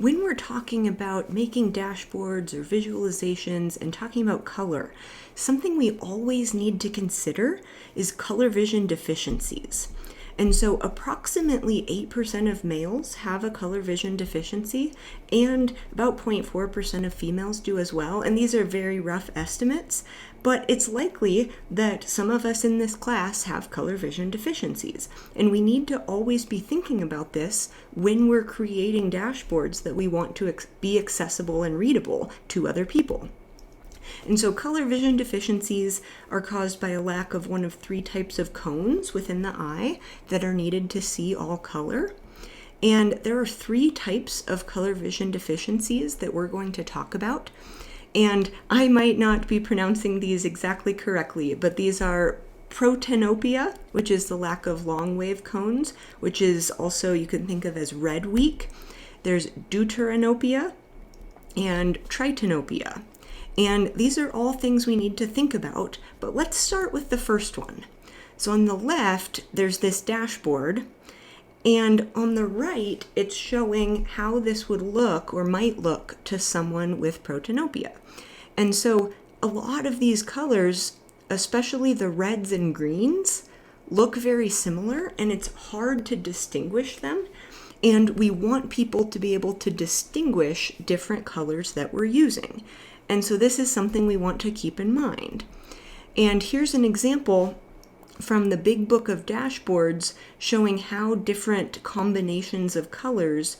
When we're talking about making dashboards or visualizations and talking about color, something we always need to consider is color vision deficiencies. And so approximately 8% of males have a color vision deficiency, and about 0.4% of females do as well. And these are very rough estimates, but it's likely that some of us in this class have color vision deficiencies. And we need to always be thinking about this when we're creating dashboards that we want to be accessible and readable to other people. And so color vision deficiencies are caused by a lack of one of three types of cones within the eye that are needed to see all color. And there are three types of color vision deficiencies that we're going to talk about. And I might not be pronouncing these exactly correctly, but these are protenopia, which is the lack of long wave cones, which is also you can think of as red weak. There's deuteranopia and tritanopia. And these are all things we need to think about, but let's start with the first one. So on the left, there's this dashboard, and on the right, it's showing how this would look or might look to someone with protenopia. And so a lot of these colors, especially the reds and greens, look very similar, and it's hard to distinguish them. And we want people to be able to distinguish different colors that we're using. And so this is something we want to keep in mind. And here's an example from the Big Book of Dashboards showing how different combinations of colors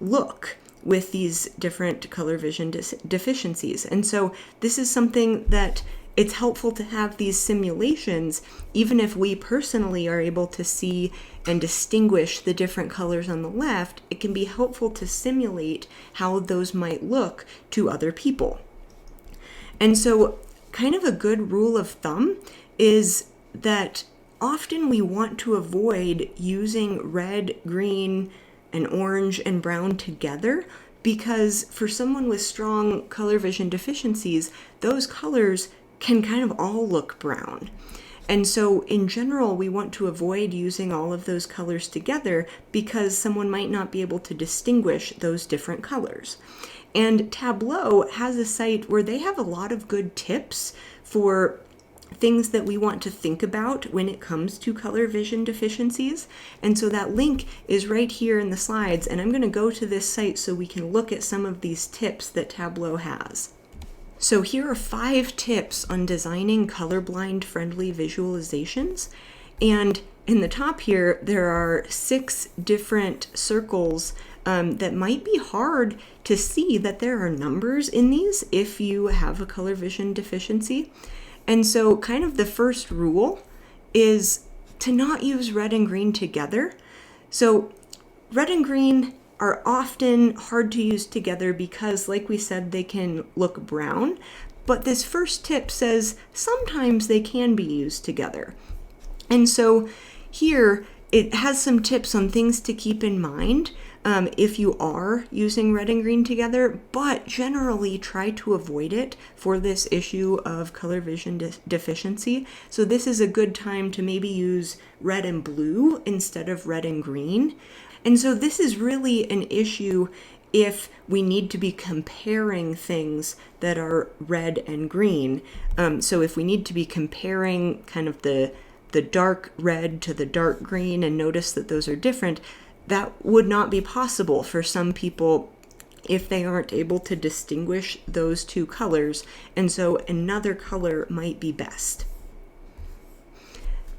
look with these different color vision deficiencies. And so this is something that it's helpful to have these simulations, even if we personally are able to see and distinguish the different colors on the left. It can be helpful to simulate how those might look to other people. And so kind of a good rule of thumb is that often we want to avoid using red, green, and orange and brown together, because for someone with strong color vision deficiencies, those colors can kind of all look brown. And so in general, we want to avoid using all of those colors together because someone might not be able to distinguish those different colors. And Tableau has a site where they have a lot of good tips for things that we want to think about when it comes to color vision deficiencies. And so that link is right here in the slides, and I'm going to go to this site so we can look at some of these tips that Tableau has. So here are 5 tips on designing colorblind friendly visualizations. And in the top here, there are 6 different circles that might be hard to see that there are numbers in these if you have a color vision deficiency. And so kind of the first rule is to not use red and green together. So red and green are often hard to use together because, like we said, they can look brown. But this first tip says sometimes they can be used together. And so here it has some tips on things to keep in mind if you are using red and green together, but generally try to avoid it for this issue of color vision deficiency. So this is a good time to maybe use red and blue instead of red and green. And so this is really an issue if we need to be comparing things that are red and green. So if we need to be comparing kind of the dark red to the dark green and notice that those are different, that would not be possible for some people if they aren't able to distinguish those two colors. And so another color might be best.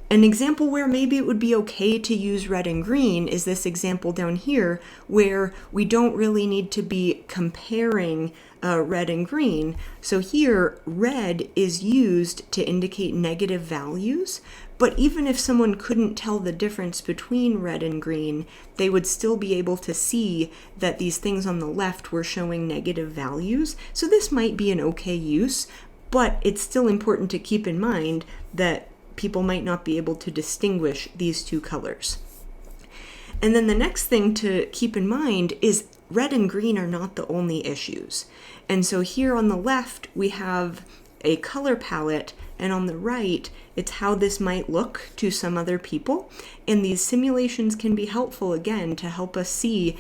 An example where maybe it would be okay to use red and green is this example down here where we don't really need to be comparing red and green. So here, red is used to indicate negative values, but even if someone couldn't tell the difference between red and green, they would still be able to see that these things on the left were showing negative values. So this might be an okay use, but it's still important to keep in mind that people might not be able to distinguish these two colors. And then the next thing to keep in mind is red and green are not the only issues. And so here on the left, we have a color palette, and on the right, it's how this might look to some other people. And these simulations can be helpful, again, to help us see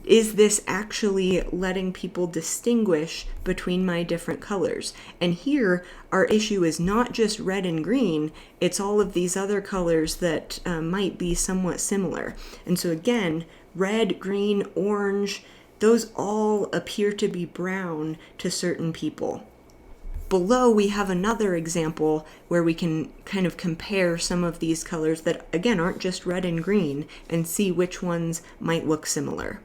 is this actually letting people distinguish between my different colors? And here, our issue is not just red and green, it's all of these other colors that might be somewhat similar. And so again, red, green, orange, those all appear to be brown to certain people. Below, we have another example where we can kind of compare some of these colors that, again, aren't just red and green and see which ones might look similar.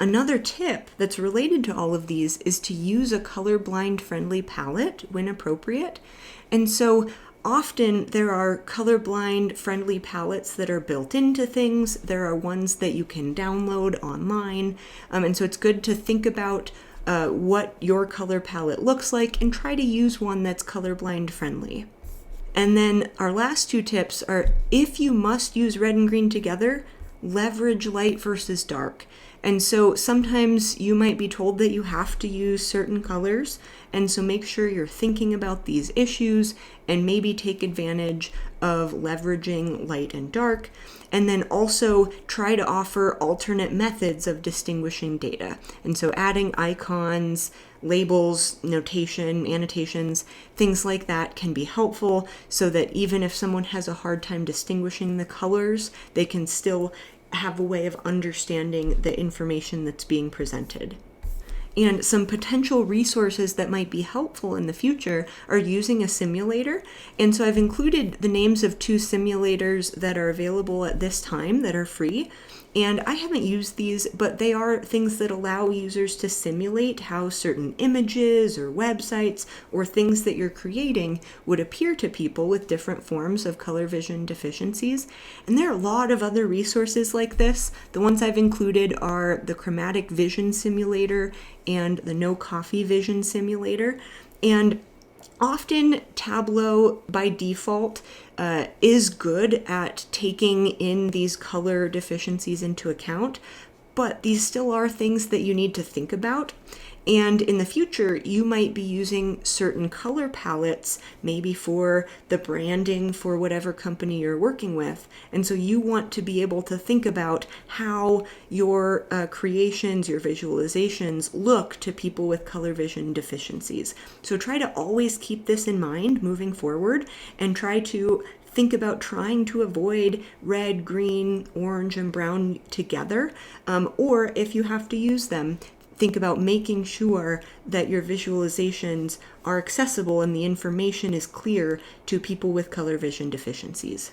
Another tip that's related to all of these is to use a colorblind friendly palette when appropriate. And so often there are colorblind friendly palettes that are built into things. There are ones that you can download online. And so it's good to think about what your color palette looks like and try to use one that's colorblind friendly. And then our last two tips are, if you must use red and green together, leverage light versus dark. And so sometimes you might be told that you have to use certain colors, and so make sure you're thinking about these issues and maybe take advantage of leveraging light and dark. And then also try to offer alternate methods of distinguishing data. And so adding icons, labels, notation, annotations, things like that can be helpful so that even if someone has a hard time distinguishing the colors, they can still have a way of understanding the information that's being presented. And some potential resources that might be helpful in the future are using a simulator. And so I've included the names of 2 simulators that are available at this time that are free. And I haven't used these, but they are things that allow users to simulate how certain images or websites or things that you're creating would appear to people with different forms of color vision deficiencies. And there are a lot of other resources like this. The ones I've included are the Chromatic Vision Simulator and the No Coffee Vision Simulator. And often Tableau by default is good at taking in these color deficiencies into account, but these still are things that you need to think about. And in the future, you might be using certain color palettes, maybe for the branding for whatever company you're working with. And so you want to be able to think about how your creations, your visualizations look to people with color vision deficiencies. So try to always keep this in mind moving forward and try to think about trying to avoid red, green, orange, and brown together. Or if you have to use them, think about making sure that your visualizations are accessible and the information is clear to people with color vision deficiencies.